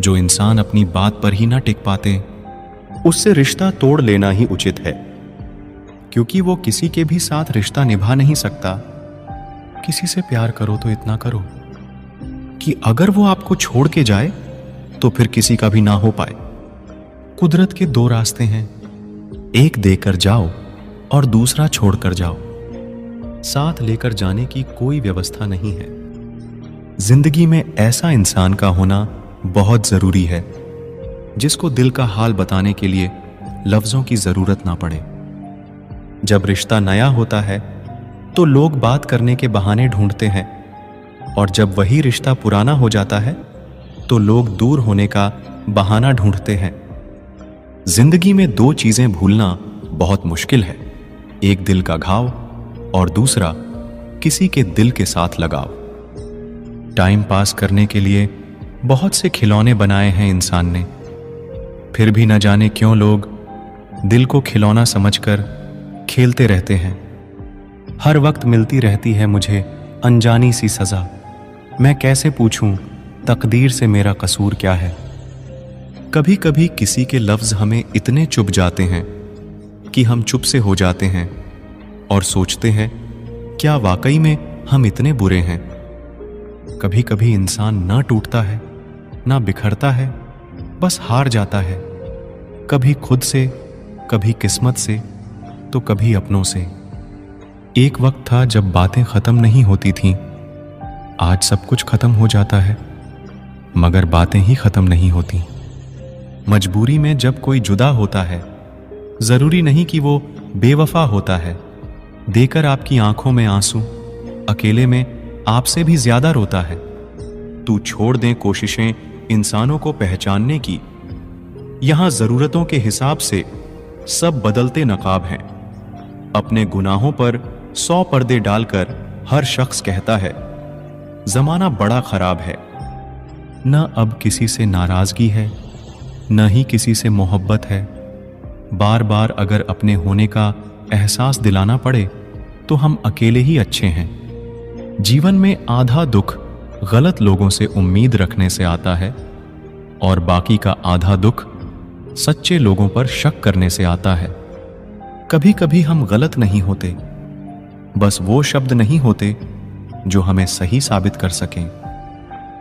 जो इंसान अपनी बात पर ही ना टिक पाते, उससे रिश्ता तोड़ लेना ही उचित है, क्योंकि वो किसी के भी साथ रिश्ता निभा नहीं सकता। किसी से प्यार करो तो इतना करो कि अगर वो आपको छोड़ के जाए तो फिर किसी का भी ना हो पाए। कुदरत के दो रास्ते हैं, एक देकर जाओ और दूसरा छोड़कर जाओ। साथ लेकर जाने की कोई व्यवस्था नहीं है। जिंदगी में ऐसा इंसान का होना बहुत जरूरी है जिसको दिल का हाल बताने के लिए लफ्जों की जरूरत ना पड़े। जब रिश्ता नया होता है तो लोग बात करने के बहाने ढूंढते हैं, और जब वही रिश्ता पुराना हो जाता है तो लोग दूर होने का बहाना ढूंढते हैं। जिंदगी में दो चीजें भूलना बहुत मुश्किल है, एक दिल का घाव और दूसरा किसी के दिल के साथ लगाव। टाइम पास करने के लिए बहुत से खिलौने बनाए हैं इंसान ने, फिर भी न जाने क्यों लोग दिल को खिलौना समझकर खेलते रहते हैं। हर वक्त मिलती रहती है मुझे अनजानी सी सजा, मैं कैसे पूछूं तकदीर से मेरा कसूर क्या है। कभी कभी किसी के लफ्ज हमें इतने चुभ जाते हैं कि हम चुप से हो जाते हैं और सोचते हैं क्या वाकई में हम इतने बुरे हैं। कभी कभी इंसान ना टूटता है ना बिखरता है, बस हार जाता है, कभी खुद से, कभी किस्मत से, तो कभी अपनों से। एक वक्त था जब बातें खत्म नहीं होती थीं, आज सब कुछ खत्म हो जाता है मगर बातें ही खत्म नहीं होती। मजबूरी में जब कोई जुदा होता है, जरूरी नहीं कि वो बेवफा होता है। देकर आपकी आंखों में आंसू, अकेले में आपसे भी ज्यादा रोता है। तू छोड़ दे कोशिशें इंसानों को पहचानने की, यहां जरूरतों के हिसाब से सब बदलते नकाब हैं। अपने गुनाहों पर 100 पर्दे डालकर हर शख्स कहता है जमाना बड़ा खराब है। न अब किसी से नाराजगी है, न ही किसी से मोहब्बत है। बार बार अगर अपने होने का एहसास दिलाना पड़े तो हम अकेले ही अच्छे हैं। जीवन में आधा दुख गलत लोगों से उम्मीद रखने से आता है और बाकी का आधा दुख सच्चे लोगों पर शक करने से आता है। कभी कभी हम गलत नहीं होते, बस वो शब्द नहीं होते जो हमें सही साबित कर सकें।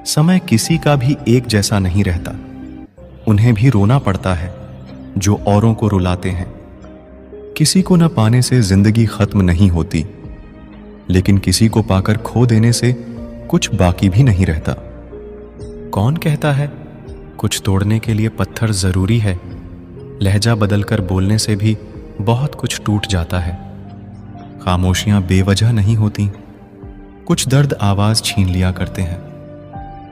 समय किसी का भी एक जैसा नहीं रहता, उन्हें भी रोना पड़ता है जो औरों को रुलाते हैं। किसी को न पाने से जिंदगी खत्म नहीं होती, लेकिन किसी को पाकर खो देने से कुछ बाकी भी नहीं रहता। कौन कहता है कुछ तोड़ने के लिए पत्थर जरूरी है? लहजा बदलकर बोलने से भी बहुत कुछ टूट जाता है। खामोशियां बेवजह नहीं होती, कुछ दर्द आवाज छीन लिया करते हैं।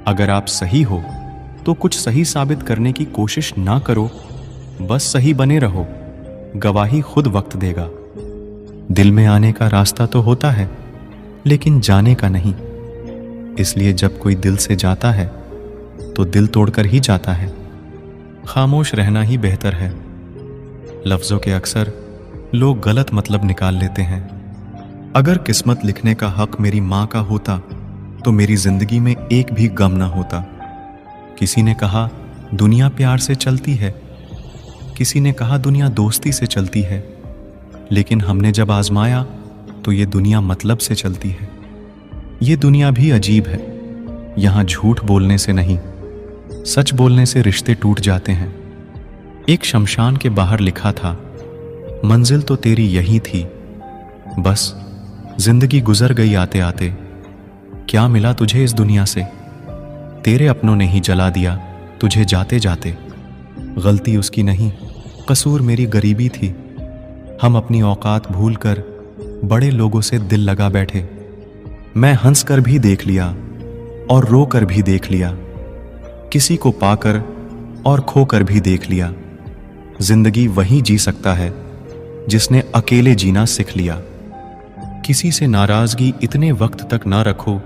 अगर आप सही हो तो कुछ सही साबित करने की कोशिश ना करो, बस सही बने रहो, गवाही खुद वक्त देगा। दिल में आने का रास्ता तो होता है लेकिन जाने का नहीं, इसलिए जब कोई दिल से जाता है तो दिल तोड़कर ही जाता है। खामोश रहना ही बेहतर है। लफ्जों के अक्सर लोग गलत मतलब निकाल लेते हैं। अगर किस्मत लिखने का हक मेरी माँ का होता तो मेरी जिंदगी में एक भी गम ना होता। किसी ने कहा दुनिया प्यार से चलती है, किसी ने कहा दुनिया दोस्ती से चलती है, लेकिन हमने जब आजमाया तो ये दुनिया मतलब से चलती है। ये दुनिया भी अजीब है, यहाँ झूठ बोलने से नहीं, सच बोलने से रिश्ते टूट जाते हैं। एक शमशान के बाहर लिखा था, मंजिल तो तेरी यही थी, बस जिंदगी गुजर गई आते आते। क्या मिला तुझे इस दुनिया से? तेरे अपनों ने ही जला दिया तुझे जाते जाते। गलती उसकी नहीं, कसूर मेरी गरीबी थी। हम अपनी औकात भूलकर बड़े लोगों से दिल लगा बैठे। मैं हंस कर भी देख लिया और रो कर भी देख लिया, किसी को पाकर और खोकर भी देख लिया। जिंदगी वही जी सकता है जिसने अकेले जीना सीख लिया। किसी से नाराजगी इतने वक्त तक ना रखो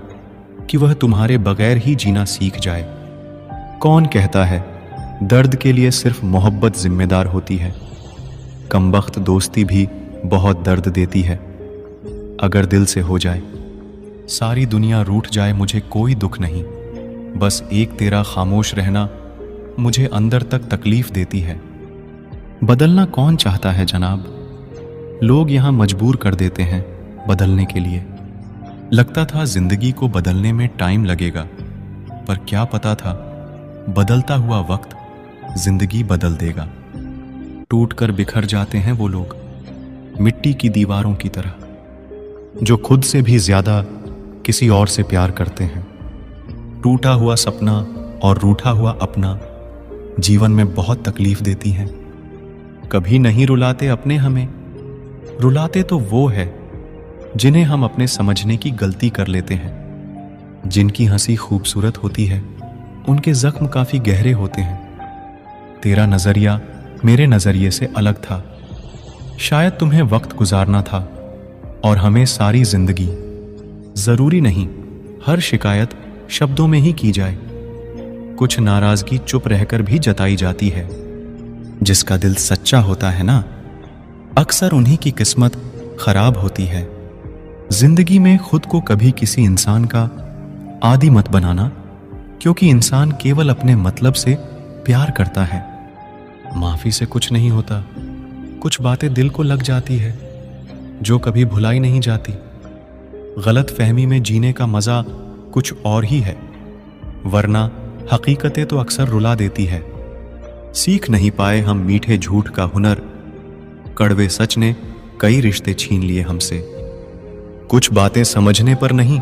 कि वह तुम्हारे बगैर ही जीना सीख जाए। कौन कहता है दर्द के लिए सिर्फ मोहब्बत जिम्मेदार होती है? कमबख्त दोस्ती भी बहुत दर्द देती है अगर दिल से हो जाए। सारी दुनिया रूठ जाए मुझे कोई दुख नहीं, बस एक तेरा खामोश रहना मुझे अंदर तक तकलीफ देती है। बदलना कौन चाहता है जनाब? लोग यहां मजबूर कर देते हैं बदलने के लिए। लगता था जिंदगी को बदलने में टाइम लगेगा, पर क्या पता था बदलता हुआ वक्त जिंदगी बदल देगा। टूटकर बिखर जाते हैं वो लोग, मिट्टी की दीवारों की तरह, जो खुद से भी ज्यादा किसी और से प्यार करते हैं। टूटा हुआ सपना और रूठा हुआ अपना जीवन में बहुत तकलीफ देती हैं। कभी नहीं रुलाते अपने हमें, रुलाते तो वो है जिन्हें हम अपने समझने की गलती कर लेते हैं। जिनकी हंसी खूबसूरत होती है, उनके जख्म काफी गहरे होते हैं। तेरा नजरिया मेरे नजरिए से अलग था। शायद तुम्हें वक्त गुजारना था और हमें सारी जिंदगी। जरूरी नहीं हर शिकायत शब्दों में ही की जाए। कुछ नाराजगी चुप रहकर भी जताई जाती है। जिसका दिल सच्चा होता है ना, अक्सर उन्हीं की किस्मत खराब होती है। जिंदगी में खुद को कभी किसी इंसान का आदी मत बनाना, क्योंकि इंसान केवल अपने मतलब से प्यार करता है। माफी से कुछ नहीं होता। कुछ बातें दिल को लग जाती है जो कभी भुलाई नहीं जाती। गलत फहमी में जीने का मजा कुछ और ही है, वरना हकीकतें तो अक्सर रुला देती है। सीख नहीं पाए हम मीठे झूठ का हुनर, कड़वे सच ने कई रिश्ते छीन लिए हमसे। कुछ बातें समझने पर नहीं,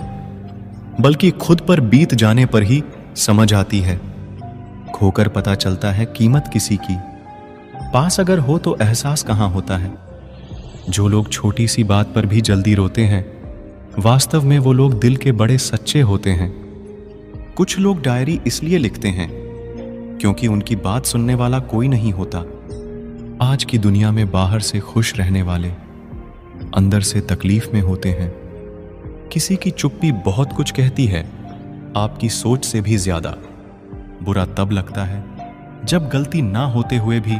बल्कि खुद पर बीत जाने पर ही समझ आती है। खोकर पता चलता है कीमत किसी की, पास अगर हो तो एहसास कहां होता है। जो लोग छोटी सी बात पर भी जल्दी रोते हैं, वास्तव में वो लोग दिल के बड़े सच्चे होते हैं। कुछ लोग डायरी इसलिए लिखते हैं क्योंकि उनकी बात सुनने वाला कोई नहीं होता। आज की दुनिया में बाहर से खुश रहने वाले अंदर से तकलीफ में होते हैं। किसी की चुप्पी बहुत कुछ कहती है, आपकी सोच से भी ज्यादा। बुरा तब लगता है जब गलती ना होते हुए भी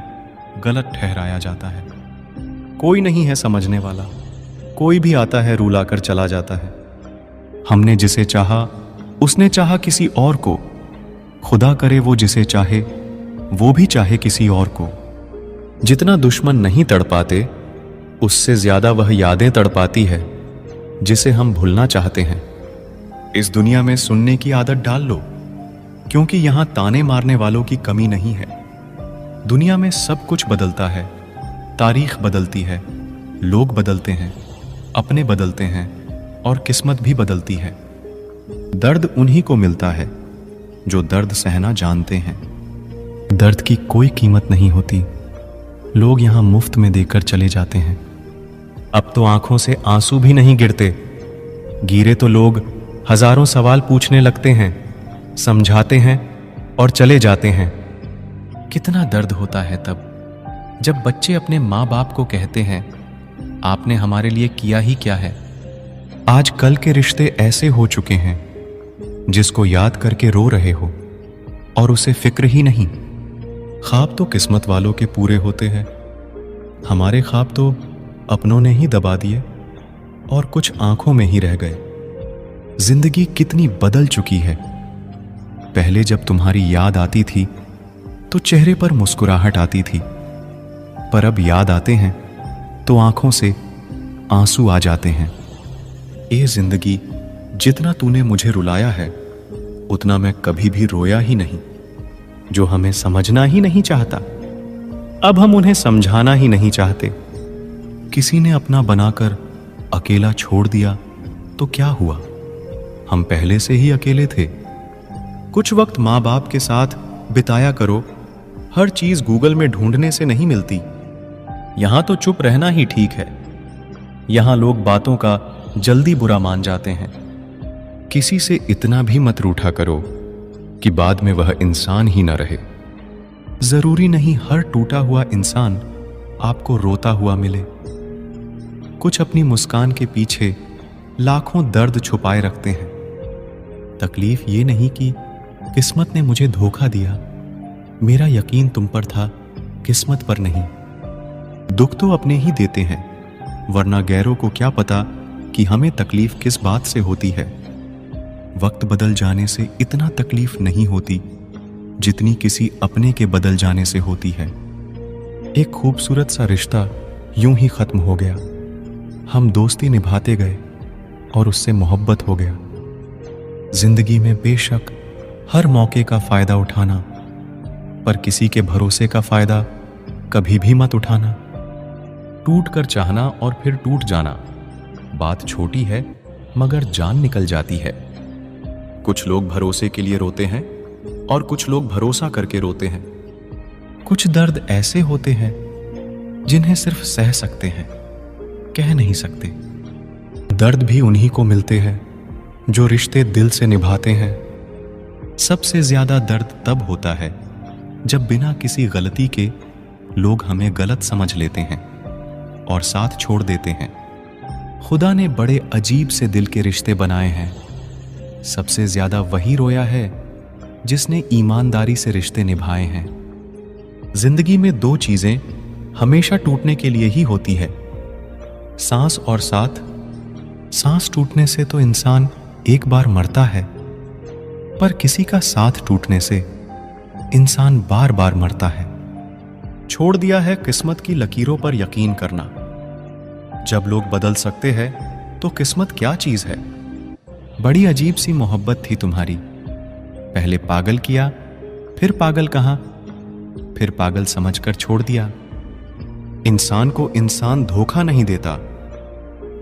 गलत ठहराया जाता है। कोई नहीं है समझने वाला, कोई भी आता है रुलाकर चला जाता है। हमने जिसे चाहा उसने चाहा किसी और को। खुदा करे वो जिसे चाहे वो भी चाहे किसी और को। जितना दुश्मन नहीं तड़पाते, उससे ज्यादा वह यादें तड़पाती है जिसे हम भूलना चाहते हैं। इस दुनिया में सुनने की आदत डाल लो, क्योंकि यहां ताने मारने वालों की कमी नहीं है। दुनिया में सब कुछ बदलता है, तारीख बदलती है, लोग बदलते हैं, अपने बदलते हैं और किस्मत भी बदलती है। दर्द उन्हीं को मिलता है जो दर्द सहना जानते हैं। दर्द की कोई कीमत नहीं होती, लोग यहां मुफ्त में देकर चले जाते हैं। अब तो आंखों से आंसू भी नहीं गिरते, गिरे तो लोग हजारों सवाल पूछने लगते हैं, समझाते हैं और चले जाते हैं। कितना दर्द होता है तब जब बच्चे अपने माँ बाप को कहते हैं, आपने हमारे लिए किया ही क्या है। आज कल के रिश्ते ऐसे हो चुके हैं, जिसको याद करके रो रहे हो और उसे फिक्र ही नहीं। ख्वाब तो किस्मत वालों के पूरे होते हैं, हमारे ख्वाब तो अपनों ने ही दबा दिए और कुछ आंखों में ही रह गए। जिंदगी कितनी बदल चुकी है। पहले जब तुम्हारी याद आती थी तो चेहरे पर मुस्कुराहट आती थी, पर अब याद आते हैं तो आंखों से आंसू आ जाते हैं। ए जिंदगी, जितना तूने मुझे रुलाया है उतना मैं कभी भी रोया ही नहीं। जो हमें समझना ही नहीं चाहता, अब हम उन्हें समझाना ही नहीं चाहते। किसी ने अपना बनाकर अकेला छोड़ दिया तो क्या हुआ, हम पहले से ही अकेले थे। कुछ वक्त माँ बाप के साथ बिताया करो, हर चीज गूगल में ढूंढने से नहीं मिलती। यहां तो चुप रहना ही ठीक है। यहां लोग बातों का जल्दी बुरा मान जाते हैं। किसी से इतना भी मत रूठा करो कि बाद में वह इंसान ही ना रहे। जरूरी नहीं हर टूटा हुआ इंसान आपको रोता हुआ मिले। कुछ अपनी मुस्कान के पीछे लाखों दर्द छुपाए रखते हैं। तकलीफ ये नहीं कि किस्मत ने मुझे धोखा दिया, मेरा यकीन तुम पर था, किस्मत पर नहीं। दुख तो अपने ही देते हैं, वरना गैरों को क्या पता कि हमें तकलीफ किस बात से होती है। वक्त बदल जाने से इतना तकलीफ नहीं होती जितनी किसी अपने के बदल जाने से होती है। एक खूबसूरत सा रिश्ता यूं ही खत्म हो गया। हम दोस्ती निभाते गए और उससे मोहब्बत हो गया। जिंदगी में बेशक हर मौके का फायदा उठाना, पर किसी के भरोसे का फायदा कभी भी मत उठाना। टूट कर चाहना और फिर टूट जाना, बात छोटी है मगर जान निकल जाती है। कुछ लोग भरोसे के लिए रोते हैं और कुछ लोग भरोसा करके रोते हैं। कुछ दर्द ऐसे होते हैं जिन्हें सिर्फ सह सकते हैं, कह नहीं सकते। दर्द भी उन्हीं को मिलते हैं जो रिश्ते दिल से निभाते हैं। सबसे ज्यादा दर्द तब होता है जब बिना किसी गलती के लोग हमें गलत समझ लेते हैं और साथ छोड़ देते हैं। खुदा ने बड़े अजीब से दिल के रिश्ते बनाए हैं। सबसे ज्यादा वही रोया है जिसने ईमानदारी से रिश्ते निभाए हैं। जिंदगी में दो चीजें हमेशा टूटने के लिए ही होती है, सांस और साथ। सांस टूटने से तो इंसान एक बार मरता है, पर किसी का साथ टूटने से इंसान बार बार मरता है। छोड़ दिया है किस्मत की लकीरों पर यकीन करना। जब लोग बदल सकते हैं तो किस्मत क्या चीज है। बड़ी अजीब सी मोहब्बत थी तुम्हारी। पहले पागल किया, फिर पागल कहा, फिर पागल समझकर छोड़ दिया। इंसान को इंसान धोखा नहीं देता,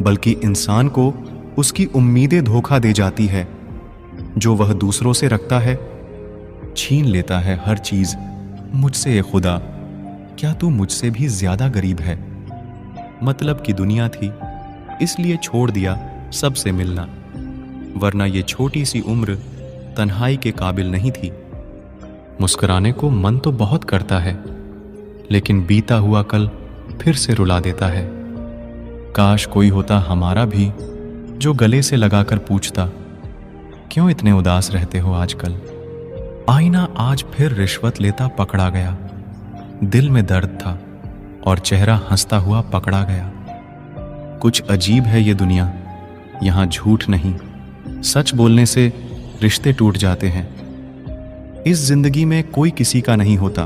बल्कि इंसान को उसकी उम्मीदें धोखा दे जाती है जो वह दूसरों से रखता है। छीन लेता है हर चीज मुझसे। ए खुदा, क्या तू मुझसे भी ज्यादा गरीब है। मतलब की दुनिया थी, इसलिए छोड़ दिया सबसे मिलना, वरना ये छोटी सी उम्र तन्हाई के काबिल नहीं थी। मुस्कुराने को मन तो बहुत करता है, लेकिन बीता हुआ कल फिर से रुला देता है। काश कोई होता हमारा भी जो गले से लगाकर पूछता, क्यों इतने उदास रहते हो आजकल। आईना आज फिर रिश्वत लेता पकड़ा गया। दिल में दर्द था और चेहरा हंसता हुआ पकड़ा गया। कुछ अजीब है ये दुनिया, यहां झूठ नहीं, सच बोलने से रिश्ते टूट जाते हैं। इस जिंदगी में कोई किसी का नहीं होता।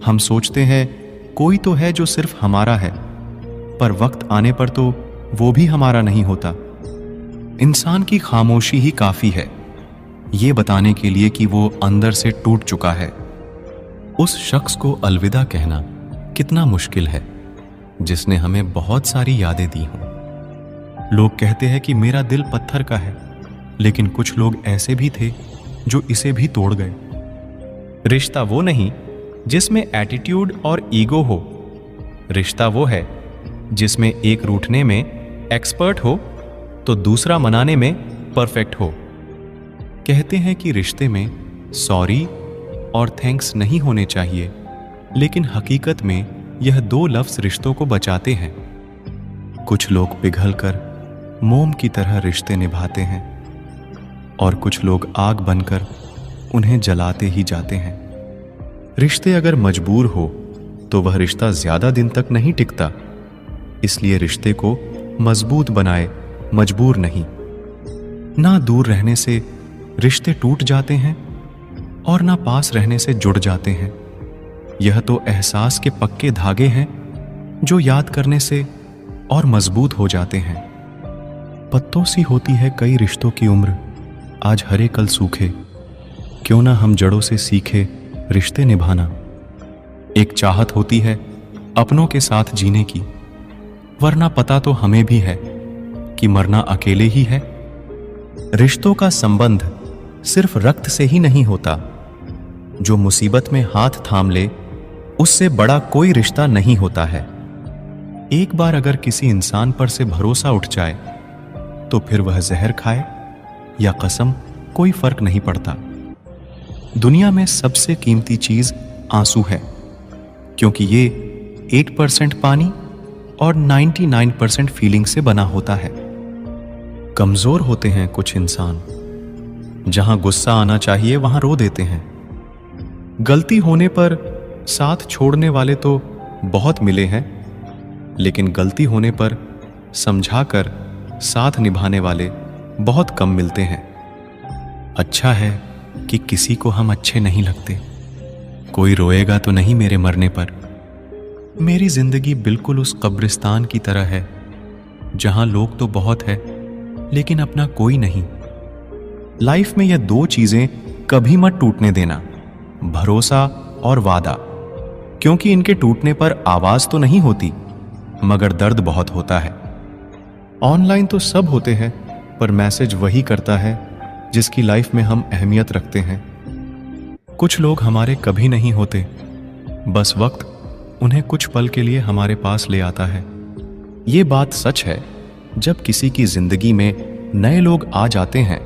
हम सोचते हैं कोई तो है जो सिर्फ हमारा है, पर वक्त आने पर तो वो भी हमारा नहीं होता। इंसान की खामोशी ही काफी है ये बताने के लिए कि वो अंदर से टूट चुका है। उस शख्स को अलविदा कहना कितना मुश्किल है जिसने हमें बहुत सारी यादें दी हों। लोग कहते हैं कि मेरा दिल पत्थर का है, लेकिन कुछ लोग ऐसे भी थे जो इसे भी तोड़ गए। रिश्ता वो नहीं जिसमें एटीट्यूड और ईगो हो। रिश्ता वो है जिसमें एक रूठने में एक्सपर्ट हो तो दूसरा मनाने में परफेक्ट हो। कहते हैं कि रिश्ते में सॉरी और थैंक्स नहीं होने चाहिए, लेकिन हकीकत में यह दो लफ्ज रिश्तों को बचाते हैं। कुछ लोग पिघलकर मोम की तरह रिश्ते निभाते हैं और कुछ लोग आग बनकर उन्हें जलाते ही जाते हैं। रिश्ते अगर मजबूर हो तो वह रिश्ता ज्यादा दिन तक नहीं टिकता। इसलिए रिश्ते को मजबूत बनाए, मजबूर नहीं। ना दूर रहने से रिश्ते टूट जाते हैं और ना पास रहने से जुड़ जाते हैं। यह तो एहसास के पक्के धागे हैं जो याद करने से और मजबूत हो जाते हैं। पत्तों सी होती है कई रिश्तों की उम्र, आज हरे कल सूखे। क्यों ना हम जड़ों से सीखे रिश्ते निभाना। एक चाहत होती है अपनों के साथ जीने की, वरना पता तो हमें भी है कि मरना अकेले ही है। रिश्तों का संबंध सिर्फ रक्त से ही नहीं होता। जो मुसीबत में हाथ थाम ले उससे बड़ा कोई रिश्ता नहीं होता है। एक बार अगर किसी इंसान पर से भरोसा उठ जाए तो फिर वह जहर खाए या कसम, कोई फर्क नहीं पड़ता। दुनिया में सबसे कीमती चीज आंसू है, क्योंकि ये 8% पानी और 99% फीलिंग से बना होता है। कमजोर होते हैं कुछ इंसान, जहां गुस्सा आना चाहिए वहां रो देते हैं। गलती होने पर साथ छोड़ने वाले तो बहुत मिले हैं, लेकिन गलती होने पर समझाकर साथ निभाने वाले बहुत कम मिलते हैं। अच्छा है कि किसी को हम अच्छे नहीं लगते। कोई रोएगा तो नहीं मेरे मरने पर। मेरी जिंदगी बिल्कुल उस कब्रिस्तान की तरह है जहां लोग तो बहुत है लेकिन अपना कोई नहीं। लाइफ में यह दो चीजें कभी मत टूटने देना, भरोसा और वादा, क्योंकि इनके टूटने पर आवाज तो नहीं होती मगर दर्द बहुत होता है। ऑनलाइन तो सब होते हैं पर मैसेज वही करता है जिसकी लाइफ में हम अहमियत रखते हैं। कुछ लोग हमारे कभी नहीं होते, बस वक्त उन्हें कुछ पल के लिए हमारे पास ले आता है। ये बात सच है, जब किसी की जिंदगी में नए लोग आ जाते हैं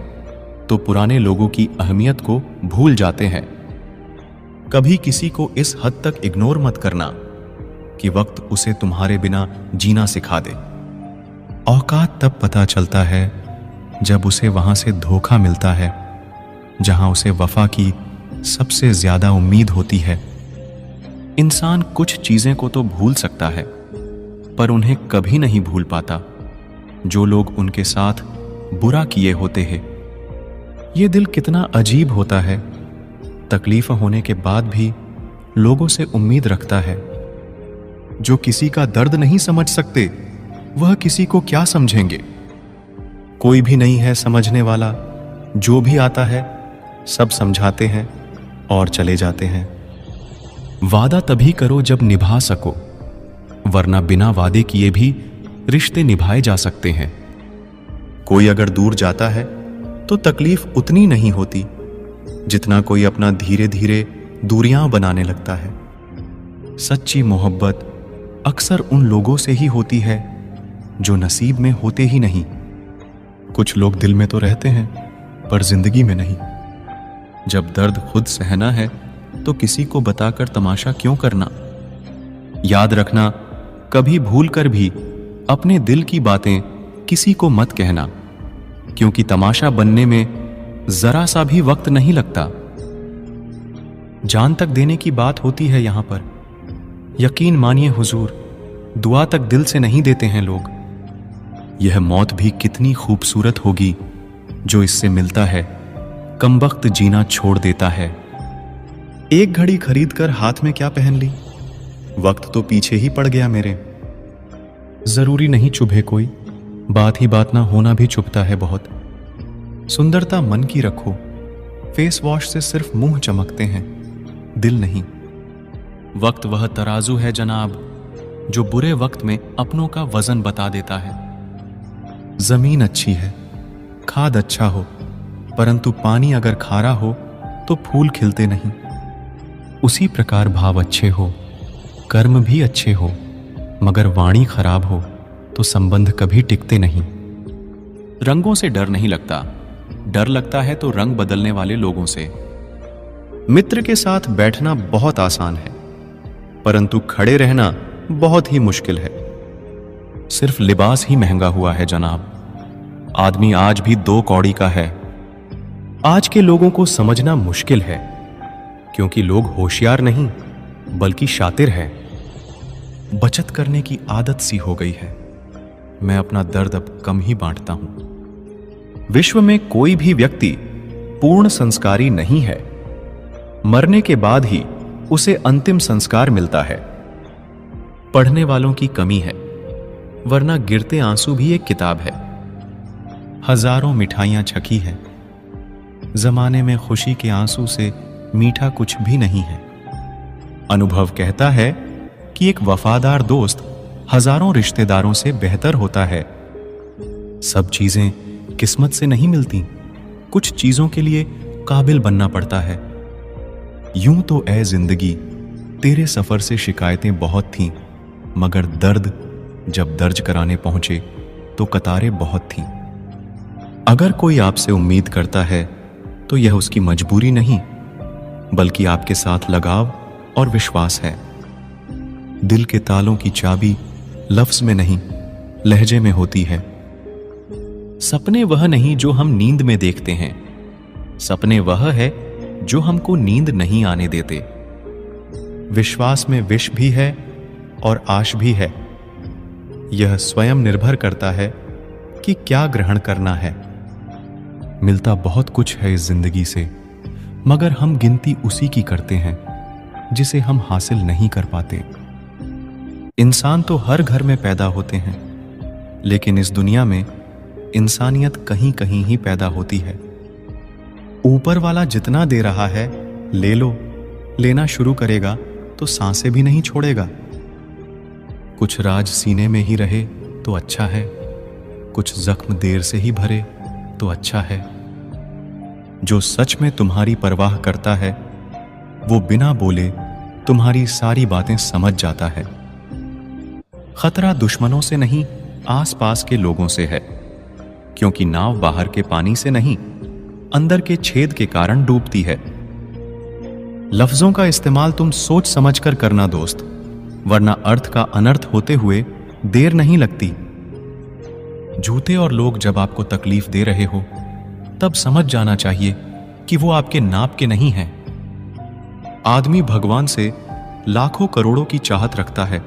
तो पुराने लोगों की अहमियत को भूल जाते हैं। कभी किसी को इस हद तक इग्नोर मत करना कि वक्त उसे तुम्हारे बिना जीना सिखा दे। औकात तब पता चलता है जब उसे वहां से धोखा मिलता है जहां उसे वफा की सबसे ज्यादा उम्मीद होती है। इंसान कुछ चीजें को तो भूल सकता है पर उन्हें कभी नहीं भूल पाता जो लोग उनके साथ बुरा किए होते हैं। ये दिल कितना अजीब होता है, तकलीफ होने के बाद भी लोगों से उम्मीद रखता है। जो किसी का दर्द नहीं समझ सकते वह किसी को क्या समझेंगे। कोई भी नहीं है समझने वाला, जो भी आता है सब समझाते हैं और चले जाते हैं। वादा तभी करो जब निभा सको, वरना बिना वादे किए भी रिश्ते निभाए जा सकते हैं। कोई अगर दूर जाता है तो तकलीफ उतनी नहीं होती जितना कोई अपना धीरे धीरे दूरियां बनाने लगता है। सच्ची मोहब्बत अक्सर उन लोगों से ही होती है जो नसीब में होते ही नहीं। कुछ लोग दिल में तो रहते हैं पर जिंदगी में नहीं। जब दर्द खुद सहना है तो किसी को बताकर तमाशा क्यों करना। याद रखना, कभी भूल कर भी अपने दिल की बातें किसी को मत कहना, क्योंकि तमाशा बनने में जरा सा भी वक्त नहीं लगता। जान तक देने की बात होती है यहां पर। यकीन मानिए हुजूर, दुआ तक दिल से नहीं देते हैं लोग। यह मौत भी कितनी खूबसूरत होगी जो इससे मिलता है, कमबख्त जीना छोड़ देता है। एक घड़ी खरीद कर हाथ में क्या पहन ली, वक्त तो पीछे ही पड़ गया मेरे। जरूरी नहीं चुभे कोई, बात ही बात ना होना भी चुभता है बहुत। सुंदरता मन की रखो, फेस वॉश से सिर्फ मुंह चमकते हैं, दिल नहीं। वक्त वह तराजू है जनाब जो बुरे वक्त में अपनों का वजन बता देता है। जमीन अच्छी है, खाद अच्छा हो, परंतु पानी अगर खारा हो तो फूल खिलते नहीं। उसी प्रकार भाव अच्छे हो, कर्म भी अच्छे हो, मगर वाणी खराब हो तो संबंध कभी टिकते नहीं। रंगों से डर नहीं लगता, डर लगता है तो रंग बदलने वाले लोगों से। मित्र के साथ बैठना बहुत आसान है, परंतु खड़े रहना बहुत ही मुश्किल है। सिर्फ लिबास ही महंगा हुआ है जनाब। आदमी आज भी 2 कौड़ी का है। आज के लोगों को समझना मुश्किल है, क्योंकि लोग होशियार नहीं बल्कि शातिर हैं। बचत करने की आदत सी हो गई है। मैं अपना दर्द अब कम ही बांटता हूं। विश्व में कोई भी व्यक्ति पूर्ण संस्कारी नहीं है। मरने के बाद ही उसे अंतिम संस्कार मिलता है। पढ़ने वालों की कमी है, वरना गिरते आंसू भी एक किताब है। हजारों मिठाइयां छकी हैं, जमाने में खुशी के आंसू से मीठा कुछ भी नहीं है। अनुभव कहता है कि एक वफादार दोस्त हजारों रिश्तेदारों से बेहतर होता है। सब चीजें किस्मत से नहीं मिलती, कुछ चीजों के लिए काबिल बनना पड़ता है। यूं तो ऐ जिंदगी तेरे सफर से शिकायतें बहुत थीं, मगर दर्द जब दर्ज कराने पहुंचे तो कतारें बहुत थीं। अगर कोई आपसे उम्मीद करता है तो यह उसकी मजबूरी नहीं, बल्कि आपके साथ लगाव और विश्वास है। दिल के तालों की चाबी लफ्ज में नहीं, लहजे में होती है। सपने वह नहीं जो हम नींद में देखते हैं, सपने वह है जो हमको नींद नहीं आने देते। विश्वास में विष भी है और आश भी है। यह स्वयं निर्भर करता है कि क्या ग्रहण करना है। मिलता बहुत कुछ है इस जिंदगी से, मगर हम गिनती उसी की करते हैं जिसे हम हासिल नहीं कर पाते। इंसान तो हर घर में पैदा होते हैं, लेकिन इस दुनिया में इंसानियत कहीं कहीं ही पैदा होती है। ऊपर वाला जितना दे रहा है ले लो, लेना शुरू करेगा तो सांसें भी नहीं छोड़ेगा। कुछ राज सीने में ही रहे तो अच्छा है, कुछ जख्म देर से ही भरे तो अच्छा है। जो सच में तुम्हारी परवाह करता है वो बिना बोले तुम्हारी सारी बातें समझ जाता है। खतरा दुश्मनों से नहीं, आसपास के लोगों से है, क्योंकि नाव बाहर के पानी से नहीं, अंदर के छेद के कारण डूबती है। लफ्जों का इस्तेमाल तुम सोच समझकर करना दोस्त, वरना अर्थ का अनर्थ होते हुए देर नहीं लगती। झूठे और लोग जब आपको तकलीफ दे रहे हो तब समझ जाना चाहिए कि वो आपके नाप के नहीं हैं। आदमी भगवान से लाखों करोड़ों की चाहत रखता है,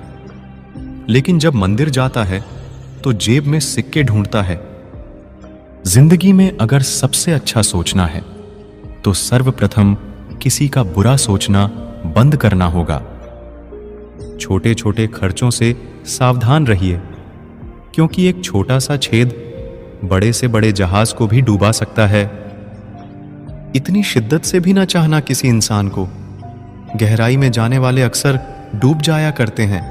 लेकिन जब मंदिर जाता है तो जेब में सिक्के ढूंढता है। जिंदगी में अगर सबसे अच्छा सोचना है तो सर्वप्रथम किसी का बुरा सोचना बंद करना होगा। छोटे छोटे खर्चों से सावधान रहिए, क्योंकि एक छोटा सा छेद बड़े से बड़े जहाज को भी डूबा सकता है। इतनी शिद्दत से भी ना चाहना किसी इंसान को। गहराई में जाने वाले अक्सर डूब जाया करते हैं।